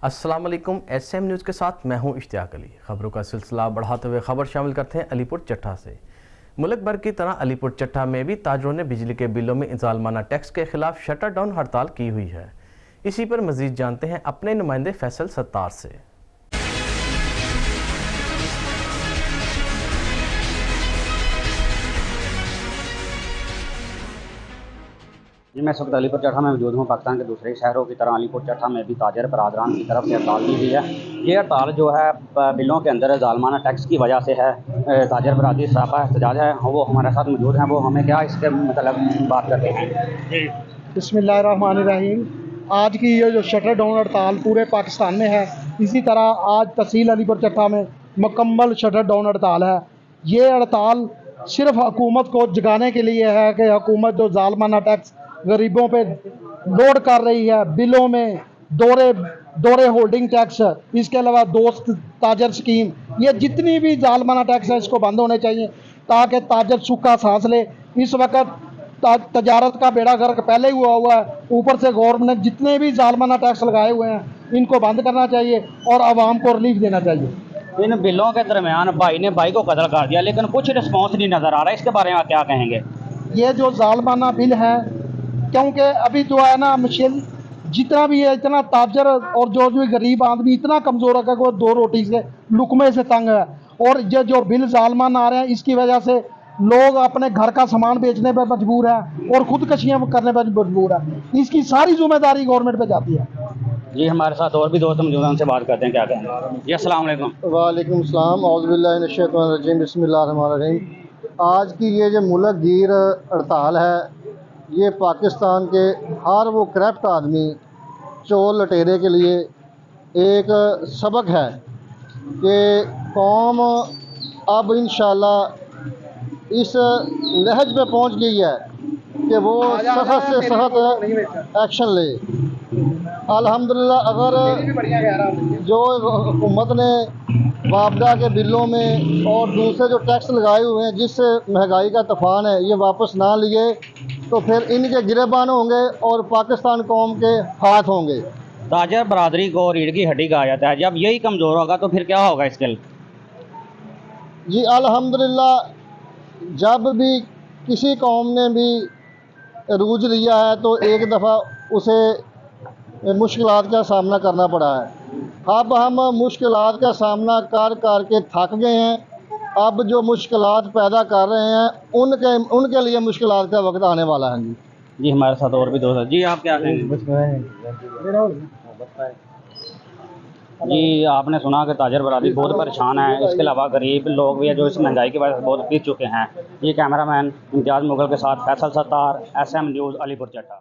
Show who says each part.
Speaker 1: अस्सलाम वालेकुम। SM news के साथ मैं हूं इश्तियाक अली। खबरों का सिलसिला बढ़ाते हुए खबर शामिल करते हैं अलीपुर चट्टा से। मुल्क भर की तरह अलीपुर चट्टा में भी ताजरों ने बिजली के बिलों में इजालमाना टैक्स के खिलाफ शटर डाउन हड़ताल की हुई है। इसी पर मजीद जानते हैं अपने नुमाइंदे फैसल सत्तार से।
Speaker 2: जी, मैं इस वक्त अलीपुर चट्टा में मौजूद हूँ। पाकिस्तान के दूसरे शहरों की तरह अलीपुर चट्टा में भी ताजर बरादरान की तरफ से हड़ताल की गई है। ये हड़ताल जो है बिलों के अंदर ज़ालमाना टैक्स की वजह से है। ताजर बरादरी सरापा एहतजाज है, वो हमारे साथ मौजूद हैं। वो हमें क्या इसके मतलब बात करते हैं। जी
Speaker 3: बिस्मिल्लाहिर्रहमानिर्रहीम। आज की ये जो शटर डाउन हड़ताल पूरे पाकिस्तान में है, इसी तरह आज तहसील अलीपुर चट्टा में मुकम्मल शटर डाउन हड़ताल है। ये हड़ताल सिर्फ हुकूमत को जगाने के लिए है कि हुकूमत जो ज़ालमाना टैक्स गरीबों पे लोड कर रही है, बिलों में दौरे होल्डिंग टैक्स, इसके अलावा दोस्त ताजर स्कीम, ये जितनी भी ज़ालमाना टैक्स है इसको बंद होने चाहिए ताकि ताजर सूखा सांस ले। इस वक्त तजारत का बेड़ा गर्क पहले ही हुआ है, ऊपर से गवर्नमेंट ने जितने भी ज़ालमाना टैक्स लगाए हुए हैं इनको बंद करना चाहिए और आवाम को रिलीफ देना चाहिए।
Speaker 2: इन बिलों के दरमियान भाई ने भाई को कत्ल कर दिया, लेकिन कुछ रिस्पॉन्स नहीं नज़र आ रहा है। इसके बारे में आप क्या कहेंगे?
Speaker 3: ये जो ज़ालमाना बिल है, क्योंकि अभी जो है ना मशीन जितना भी है, इतना ताजर और जो गरीब आदमी इतना कमज़ोर है कि वो दो रोटी से लुकमे से तंग है। और ये जो बिल ज़ालमान आ रहे हैं इसकी वजह से लोग अपने घर का सामान बेचने पर मजबूर है और खुदकशियाँ करने पर मजबूर है। इसकी सारी जिम्मेदारी गवर्नमेंट पे जाती है।
Speaker 2: जी, हमारे साथ और भी दोस्त मौजूद हैं, उनसे बात करते हैं। क्या कहेंगे जी? अस्सलाम वालेकुम।
Speaker 4: वालेकुम सलाम। औज़ुबिल्लाहि मिनश्शैतानिर्रजीम। बिस्मिल्लाहिर्रहमानिर्रहीम। आज की ये जो मुल्क गिर हड़ताल है, ये पाकिस्तान के हर वो करप्ट आदमी चोर लटेरे के लिए एक सबक है कि कौम अब इंशाल्लाह इस लहज पे पहुंच गई है कि वो सख्त से सख्त एक्शन ले। अल्हम्दुलिल्लाह, अगर जो हुकूमत ने वापदा के बिलों में और दूसरे जो टैक्स लगाए हुए हैं जिससे महंगाई का तूफान है, ये वापस ना लिए तो फिर इनके गिरेबान होंगे और पाकिस्तान कौम के हाथ होंगे।
Speaker 2: ताजर बरादरी को रीढ़ की हड्डी कहा जाता है। जब यही कमज़ोर होगा तो फिर क्या होगा इसके?
Speaker 4: जी अल्हम्दुलिल्लाह, जब भी किसी कौम ने भी रूज लिया है तो एक दफ़ा उसे मुश्किलात का सामना करना पड़ा है। अब हम मुश्किलात का सामना कर के थक गए हैं। अब जो मुश्किलात पैदा कर रहे हैं उनके लिए मुश्किलात का वक्त आने वाला है।
Speaker 2: जी, हमारे साथ और भी दोस्त हैं। जी, आप क्या कहेंगे? जी, आपने सुना कि ताजर बरादरी बहुत परेशान है। इसके अलावा गरीब लोग भी हैं जो इस महंगाई की वजह से बहुत पीस चुके हैं। ये कैमरामैन इम्तियाज़ मुगल के साथ फैसल सत्तार, SM न्यूज़ अलीपुर चट्टा।